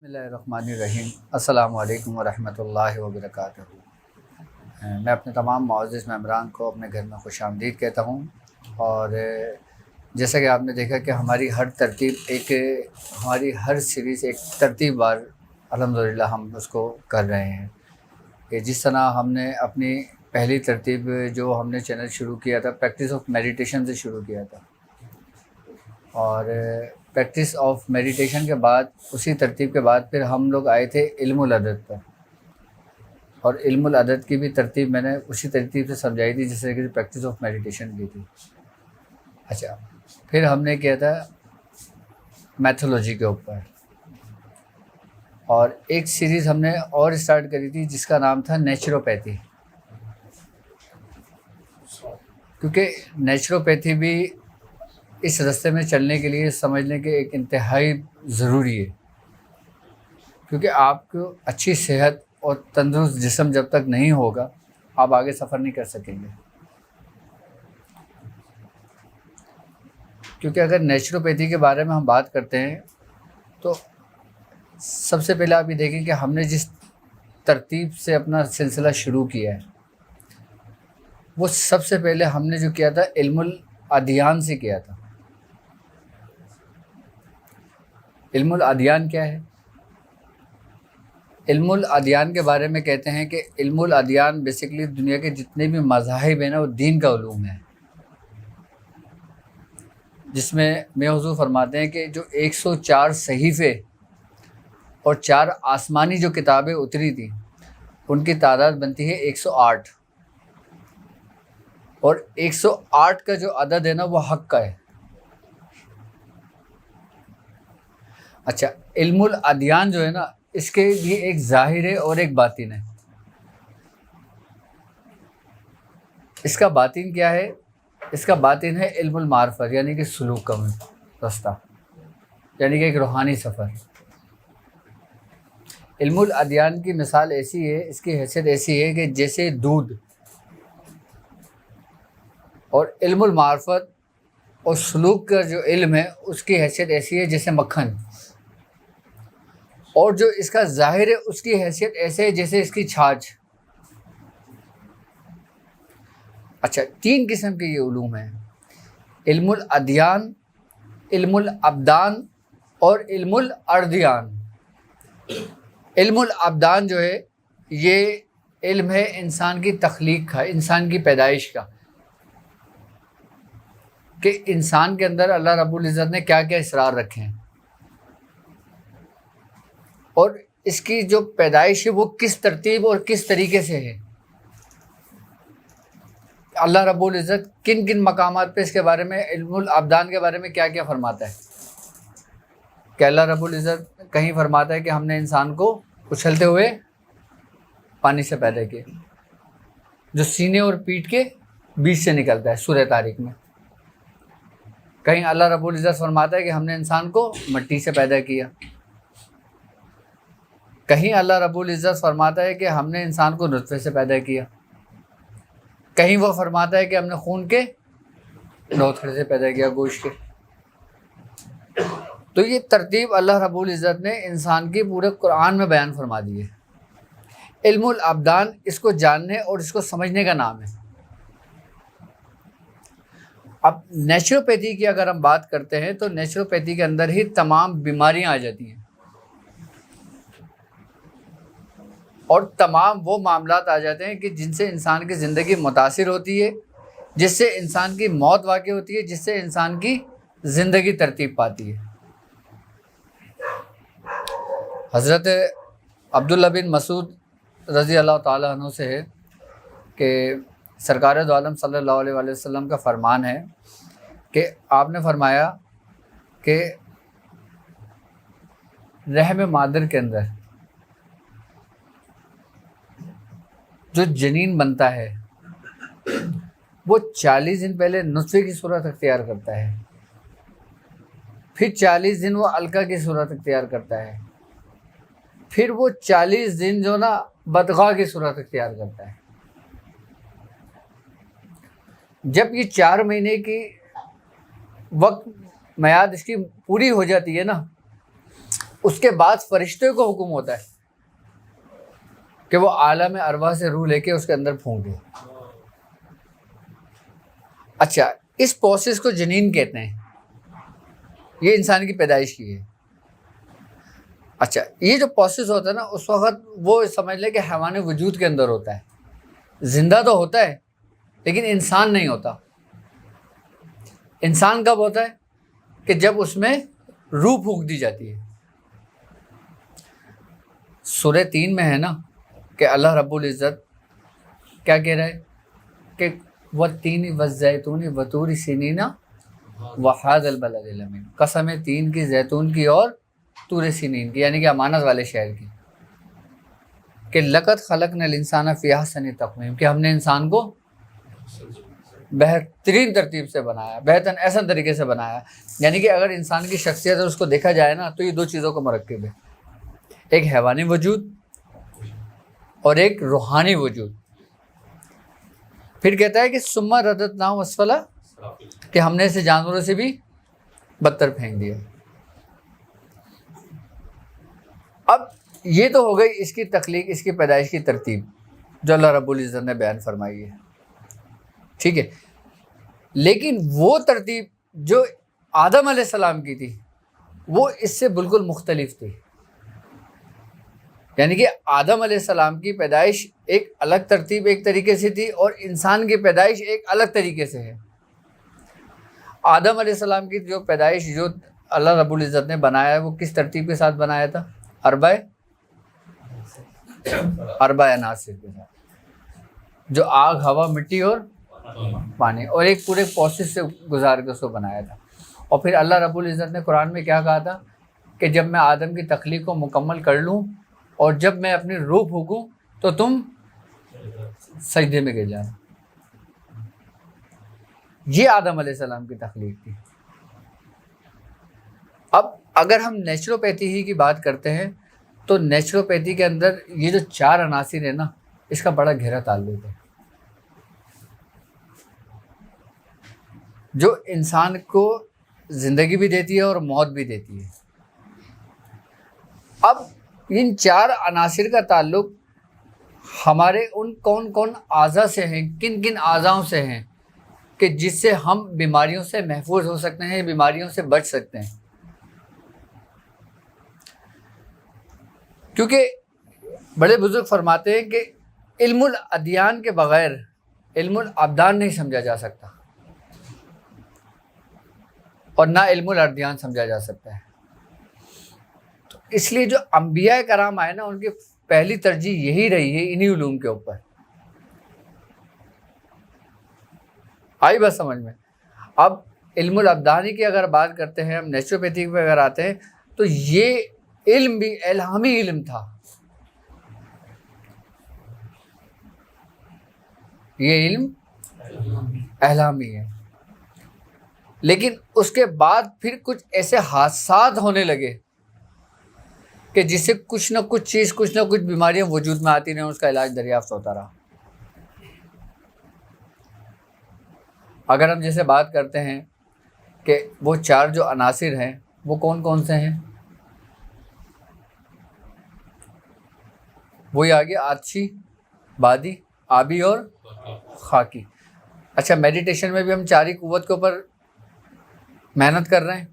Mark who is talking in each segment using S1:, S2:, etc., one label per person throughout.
S1: بسم اللہ الرحمن الرحیم۔ السلام علیکم ورحمۃ اللہ وبرکاتہ۔ میں اپنے تمام معزز ممبران کو اپنے گھر میں خوش آمدید کہتا ہوں، اور جیسا کہ آپ نے دیکھا کہ ہماری ہر سیریز ایک ترتیب وار الحمدللہ ہم اس کو کر رہے ہیں، کہ جس طرح ہم نے اپنی پہلی ترتیب جو ہم نے چینل شروع کیا تھا پریکٹس آف میڈیٹیشن سے شروع کیا تھا، اور پریکٹس آف میڈیٹیشن کے بعد اسی ترتیب کے بعد پھر ہم لوگ آئے تھے علم العدد پر، اور علم العدد کی بھی ترتیب میں نے اسی ترتیب سے سمجھائی تھی جیسے کہ پریکٹس آف میڈیٹیشن کی تھی۔ اچھا، پھر ہم نے کیا تھا میتھولوجی کے اوپر، اور ایک سیریز ہم نے اور اسٹارٹ کری تھی جس کا نام تھا نیچروپیتھی، کیونکہ نیچروپیتھی بھی اس راستے میں چلنے کے لیے سمجھنے کے ایک انتہائی ضروری ہے، کیونکہ آپ کو اچھی صحت اور تندرست جسم جب تک نہیں ہوگا آپ آگے سفر نہیں کر سکیں گے۔ کیونکہ اگر نیچروپیتھی کے بارے میں ہم بات کرتے ہیں تو سب سے پہلے آپ یہ دیکھیں کہ ہم نے جس ترتیب سے اپنا سلسلہ شروع کیا ہے وہ سب سے پہلے ہم نے جو کیا تھا علم الادیان سے کیا تھا۔ علم الادیان کیا ہے؟ علم الادیان کے بارے میں کہتے ہیں کہ علم الادیان بیسیکلی دنیا کے جتنے بھی مذاہب ہیں نا وہ دین کا علوم ہے، جس میں حضور فرماتے ہیں کہ جو 104 صحیفے اور 4 آسمانی جو کتابیں اتری تھیں ان کی تعداد بنتی ہے 108، اور 108 کا جو عدد ہے نا وہ حق کا ہے۔ اچھا، علم الادیان جو ہے نا اس کے لیے ایک ظاہر ہے اور ایک باطن ہے۔ اس کا باطن کیا ہے؟ اس کا باطن ہے علم المعرفت، یعنی کہ سلوک کا راستہ، یعنی کہ ایک روحانی سفر۔ علم الادیان کی مثال ایسی ہے، اس کی حیثیت ایسی ہے کہ جیسے دودھ، اور علم المعرفت اور سلوک کا جو علم ہے اس کی حیثیت ایسی ہے جیسے مکھن، اور جو اس کا ظاہر ہے اس کی حیثیت ایسے ہے جیسے اس کی چھاچھ۔ اچھا، 3 قسم کے یہ علوم ہیں: علم الادیان، علم الابدان اور علم الارضیان۔ علم الابدان جو ہے یہ علم ہے انسان کی تخلیق کا، انسان کی پیدائش کا، کہ انسان کے اندر اللہ رب العزت نے کیا کیا اسرار رکھے ہیں، اور اس کی جو پیدائش ہے وہ کس ترتیب اور کس طریقے سے ہے۔ اللہ رب العزت کن کن مقامات پہ اس کے بارے میں، علم الابدان کے بارے میں کیا کیا فرماتا ہے، کہ اللہ رب العزت کہیں فرماتا ہے کہ ہم نے انسان کو اچھلتے ہوئے پانی سے پیدا کیا، جو سینے اور پیٹھ کے بیچ سے نکلتا ہے سورہ طارق میں۔ کہیں اللہ رب العزت فرماتا ہے کہ ہم نے انسان کو مٹی سے پیدا کیا۔ کہیں اللہ رب العزت فرماتا ہے کہ ہم نے انسان کو نطفے سے پیدا کیا۔ کہیں وہ فرماتا ہے کہ ہم نے خون کے نوتھڑے سے پیدا کیا، گوشت کے۔ تو یہ ترتیب اللہ رب العزت نے انسان کی پورے قرآن میں بیان فرما دی ہے۔ علم الابدان اس کو جاننے اور اس کو سمجھنے کا نام ہے۔ اب نیچروپیتھی کی اگر ہم بات کرتے ہیں تو نیچروپیتھی کے اندر ہی تمام بیماریاں آ جاتی ہیں، اور تمام وہ معاملات آ جاتے ہیں کہ جن سے انسان کی زندگی متاثر ہوتی ہے، جس سے انسان کی موت واقع ہوتی ہے، جس سے انسان کی زندگی ترتیب پاتی ہے۔ حضرت عبداللہ بن مسعود رضی اللہ تعالیٰ عنہ سے ہے کہ سرکار دو عالم صلی اللہ علیہ وآلہ وسلم کا فرمان ہے کہ آپ نے فرمایا کہ رحم مادر کے اندر جو جنین بنتا ہے وہ 40 دن پہلے نطفے کی صورت اختیار کرتا ہے، پھر 40 دن وہ علقہ کی صورت اختیار کرتا ہے، پھر وہ 40 دن جو نا بدغا کی صورت اختیار کرتا ہے۔ جب یہ 4 مہینے کی وقت میعاد اس کی پوری ہو جاتی ہے نا، اس کے بعد فرشتے کو حکم ہوتا ہے کہ وہ عالم ارواح سے روح لے کے اس کے اندر پھونکے. اچھا، اس پروسیس کو جنین کہتے ہیں. یہ انسان کی پیدائش کی ہے. اچھا، یہ جو پروسیس ہوتا ہے نا، اس وقت وہ سمجھ لے کہ حیوان وجود کے اندر ہوتا ہے. زندہ تو ہوتا ہے لیکن انسان نہیں ہوتا. انسان کب ہوتا ہے؟ کہ جب اس میں روح پھونک دی جاتی ہے. سورہ 3 میں ہے نا کہ اللہ رب العزت کیا کہہ رہا ہے کہ وَالتِّينِ وَالزَّيْتُونِ وَطُورِ سِينِينَ وَهَٰذَا الْبَلَدِ الْأَمِينِ. قسم ہے تین کی، زیتون کی اور طور سینین کی، یعنی کہ امانت والے شہر کی. کہ لقد خلقنا الانسان فی احسن تقویم، کہ ہم نے انسان کو بہترین ترتیب سے بنایا، بہترین ایسا طریقے سے بنایا. یعنی کہ اگر انسان کی شخصیت اس کو دیکھا جائے نا تو یہ دو چیزوں کا مرکب ہے، ایک حیوانی وجود اور ایک روحانی وجود. پھر کہتا ہے کہ ثم رددناہ اسفل، کہ ہم نے اسے جانوروں سے بھی بدتر پھینک دیا. اب یہ تو ہو گئی اس کی تخلیق، اس کی پیدائش کی ترتیب جو اللہ رب العزت نے بیان فرمائی ہے. ٹھیک ہے، لیکن وہ ترتیب جو آدم علیہ السلام کی تھی وہ اس سے بالکل مختلف تھی. یعنی کہ آدم علیہ السلام کی پیدائش ایک الگ ترتیب، ایک طریقے سے تھی، اور انسان کی پیدائش ایک الگ طریقے سے ہے. آدم علیہ السلام کی جو پیدائش جو اللہ رب العزت نے بنایا ہے وہ کس ترتیب کے ساتھ بنایا تھا؟ اربع عناصر کے ساتھ، جو آگ، ہوا، مٹی اور پانی، اور ایک پورے پروسیس سے گزار کے اس کو بنایا تھا. اور پھر اللہ رب العزت نے قرآن میں کیا کہا تھا کہ جب میں آدم کی تخلیق کو مکمل کر لوں اور جب میں اپنی روح پھونکوں تو تم سجدے میں گر جانا. یہ آدم علیہ السلام کی تخلیق تھی. اب اگر ہم نیچروپیتھی ہی کی بات کرتے ہیں تو نیچروپیتھی کے اندر یہ جو 4 عناصر ہیں نا، اس کا بڑا گہرا تعلق ہے، جو انسان کو زندگی بھی دیتی ہے اور موت بھی دیتی ہے. اب ان 4 عناصر کا تعلق ہمارے ان کون کون اعضاء سے ہیں، کن کن اعضاؤں سے ہیں کہ جس سے ہم بیماریوں سے محفوظ ہو سکتے ہیں، بیماریوں سے بچ سکتے ہیں. کیونکہ بڑے بزرگ فرماتے ہیں کہ علم الادیان کے بغیر علم الابدان نہیں سمجھا جا سکتا، اور نہ علم الادیان سمجھا جا سکتا ہے. تو اس لیے جو انبیاء کرام آئے نا، ان کی پہلی ترجیح یہی رہی ہے انہی علوم کے اوپر. آئی بات سمجھ میں؟ اب علم الابدانی کی اگر بات کرتے ہیں، ہم نیچروپیتھی پہ اگر آتے ہیں تو یہ علم بھی الہامی علم تھا. یہ علم الہامی ہے، لیکن اس کے بعد پھر کچھ ایسے حادثات ہونے لگے کہ جس سے کچھ نہ کچھ چیز، کچھ نہ کچھ بیماریاں وجود میں آتی رہیں، اس کا علاج دریافت ہوتا رہا. اگر ہم جیسے بات کرتے ہیں کہ وہ 4 جو عناصر ہیں وہ کون کون سے ہیں، وہی آگے آتشی، بادی، آبی اور خاکی. اچھا، میڈیٹیشن میں بھی ہم 4 قوت کے اوپر محنت کر رہے ہیں.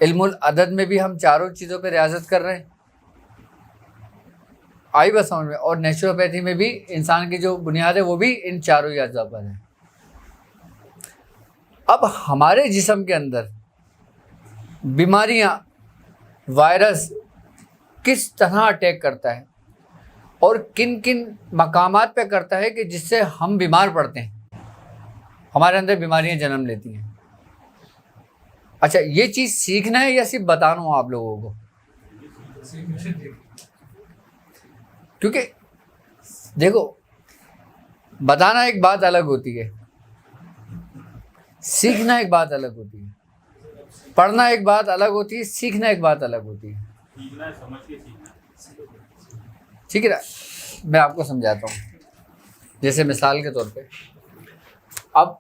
S1: علم العدد میں بھی ہم 4 چیزوں پہ ریاضت کر رہے ہیں. آئی بس سمجھ میں؟ اور نیچروپیتھی میں بھی انسان کی جو بنیاد ہے وہ بھی ان 4 ہی اجزاء پر ہے. اب ہمارے جسم کے اندر بیماریاں، وائرس کس طرح اٹیک کرتا ہے اور کن کن مقامات پہ کرتا ہے کہ جس سے ہم بیمار پڑتے ہیں، ہمارے اندر بیماریاں جنم لیتی ہیں. اچھا، یہ چیز سیکھنا ہے یا صرف بتانا ہوں آپ لوگوں کو؟ کیونکہ دیکھو، بتانا ایک بات الگ ہوتی ہے، سیکھنا ایک بات الگ ہوتی ہے. پڑھنا ایک بات الگ ہوتی ہے، سیکھنا ایک بات الگ ہوتی ہے. ٹھیک ہے نا؟ میں آپ کو سمجھاتا ہوں. جیسے مثال کے طور پہ، اب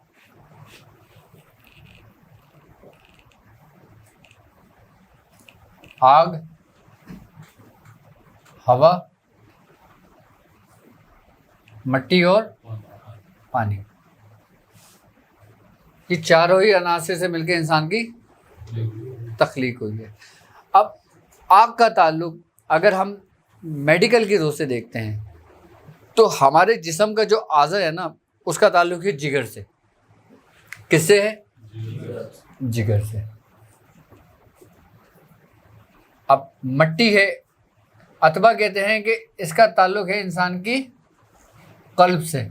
S1: آگ، ہوا، مٹی اور پانی، یہ چاروں ہی عناصر سے مل کے انسان کی تخلیق ہوئی ہے۔ اب آگ کا تعلق اگر ہم میڈیکل کی روح سے دیکھتے ہیں تو ہمارے جسم کا جو اعضا ہے نا اس کا تعلق ہے جگر سے۔ کس سے ہے؟ جگر سے۔ اب مٹی ہے، اتبا کہتے ہیں کہ اس کا تعلق ہے انسان کی قلب سے۔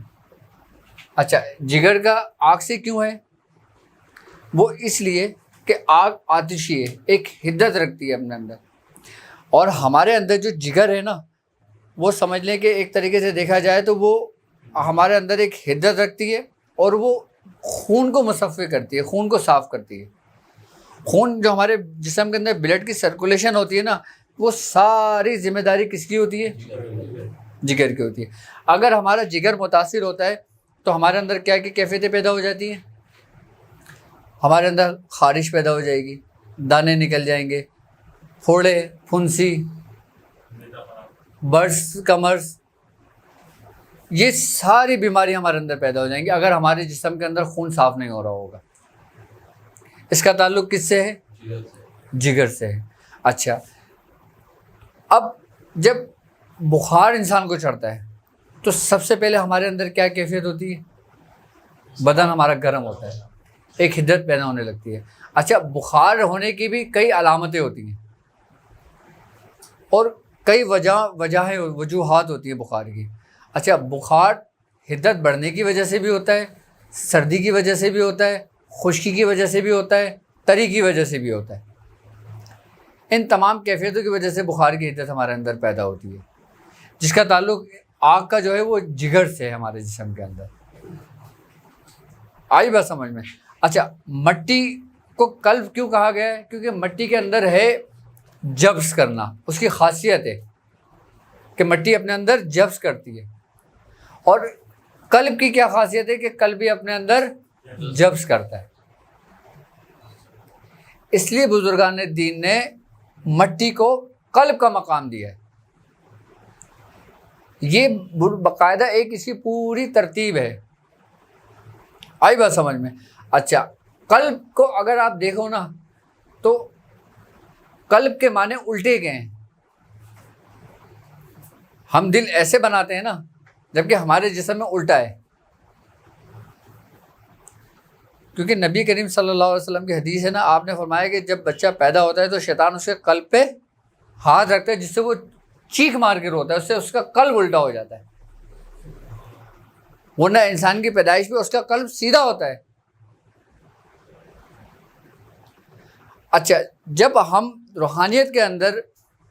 S1: اچھا، جگر کا آگ سے کیوں ہے؟ وہ اس لیے کہ آگ آتشی ہے، ایک حدت رکھتی ہے اپنے اندر، اور ہمارے اندر جو جگر ہے نا وہ سمجھ لیں کہ ایک طریقے سے دیکھا جائے تو وہ ہمارے اندر ایک حدت رکھتی ہے اور وہ خون کو مصفی کرتی ہے، خون کو صاف کرتی ہے۔ خون جو ہمارے جسم کے اندر بلڈ کی سرکولیشن ہوتی ہے نا وہ ساری ذمہ داری کس کی ہوتی ہے؟ جگر کی ہوتی ہے۔ اگر ہمارا جگر متاثر ہوتا ہے تو ہمارے اندر کیا کی کیفیتیں پیدا ہو جاتی ہیں؟ ہمارے اندر خارش پیدا ہو جائے گی، دانے نکل جائیں گے، پھوڑے، پھنسی، برس کا مرض، یہ ساری بیماریاں ہمارے اندر پیدا ہو جائیں گی اگر ہمارے جسم کے اندر خون صاف نہیں ہو رہا ہوگا۔ اس کا تعلق کس سے ہے؟ جگر سے ہے۔ اچھا، اب جب بخار انسان کو چڑھتا ہے تو سب سے پہلے ہمارے اندر کیا کیفیت ہوتی ہے؟ بدن ہمارا گرم ہوتا ہے، ایک حدت پیدا ہونے لگتی ہے۔ اچھا، بخار ہونے کی بھی کئی علامتیں ہوتی ہیں اور کئی وجوہات ہوتی ہیں بخار کی۔ اچھا، بخار حدت بڑھنے کی وجہ سے بھی ہوتا ہے، سردی کی وجہ سے بھی ہوتا ہے، خشکی کی وجہ سے بھی ہوتا ہے، تری کی وجہ سے بھی ہوتا ہے۔ ان تمام کیفیتوں کی وجہ سے بخار کی حدت ہمارے اندر پیدا ہوتی ہے، جس کا تعلق آگ کا جو ہے وہ جگر سے ہے ہمارے جسم کے اندر۔ آئی بات سمجھ میں؟ اچھا، مٹی کو قلب کیوں کہا گیا ہے؟ کیونکہ مٹی کے اندر ہے جبس کرنا، اس کی خاصیت ہے کہ مٹی اپنے اندر جبس کرتی ہے۔ اور قلب کی کیا خاصیت ہے؟ کہ قلب بھی اپنے اندر جبس کرتا ہے۔ اس لیے بزرگان دین نے مٹی کو قلب کا مقام دیا ہے۔ یہ باقاعدہ ایک اس کی پوری ترتیب ہے۔ آئی بات سمجھ میں؟ اچھا، قلب کو اگر آپ دیکھو نا تو قلب کے معنی الٹے گئے ہیں۔ ہم دل ایسے بناتے ہیں نا جبکہ ہمارے جسم میں الٹا ہے، کیونکہ نبی کریم صلی اللہ علیہ وسلم کی حدیث ہے نا، آپ نے فرمایا کہ جب بچہ پیدا ہوتا ہے تو شیطان اس کے قلب پہ ہاتھ رکھتا ہے جس سے وہ چیخ مار کے روتا ہے، اس سے اس کا قلب الٹا ہو جاتا ہے، ورنہ انسان کی پیدائش میں اس کا قلب سیدھا ہوتا ہے۔ اچھا، جب ہم روحانیت کے اندر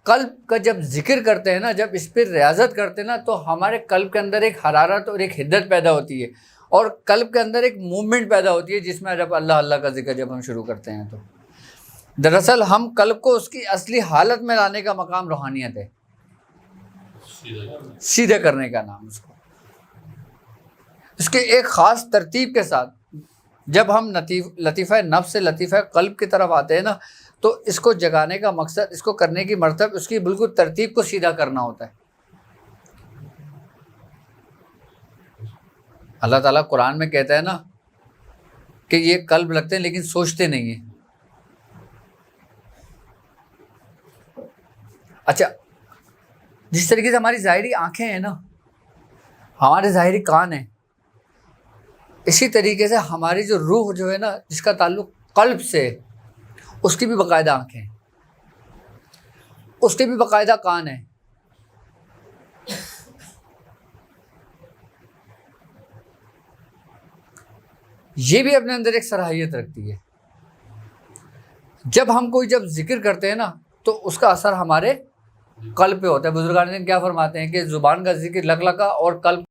S1: قلب کا جب ذکر کرتے ہیں نا، جب اس پہ ریاضت کرتے ہیں نا تو ہمارے قلب کے اندر ایک حرارت اور ایک حدت پیدا ہوتی ہے، اور قلب کے اندر ایک موومنٹ پیدا ہوتی ہے جس میں جب اللہ کا ذکر جب ہم شروع کرتے ہیں تو دراصل ہم قلب کو اس کی اصلی حالت میں لانے کا مقام روحانیت ہے، سیدھے کرنے کا نام اس کو۔ اس کے ایک خاص ترتیب کے ساتھ جب ہم لطیفہ نفس سے لطیفہ قلب کی طرف آتے ہیں نا تو اس کو جگانے کا مقصد، اس کو کرنے کی مرتب، اس کی بالکل ترتیب کو سیدھا کرنا ہوتا ہے۔ اللہ تعالیٰ قرآن میں کہتا ہے نا کہ یہ قلب رکھتے ہیں لیکن سوچتے نہیں ہیں۔ اچھا، جس طریقے سے ہماری ظاہری آنکھیں ہیں نا، ہمارے ظاہری کان ہیں، اسی طریقے سے ہماری جو روح جو ہے نا جس کا تعلق قلب سے، اس کی بھی باقاعدہ آنکھیں ہیں، اس کے بھی باقاعدہ کان ہیں۔ یہ بھی اپنے اندر ایک صلاحیت رکھتی ہے۔ جب ہم کوئی جب ذکر کرتے ہیں نا تو اس کا اثر ہمارے قلب پہ ہوتا ہے۔ بزرگان دین کیا فرماتے ہیں کہ زبان کا ذکر لک لکا اور قلب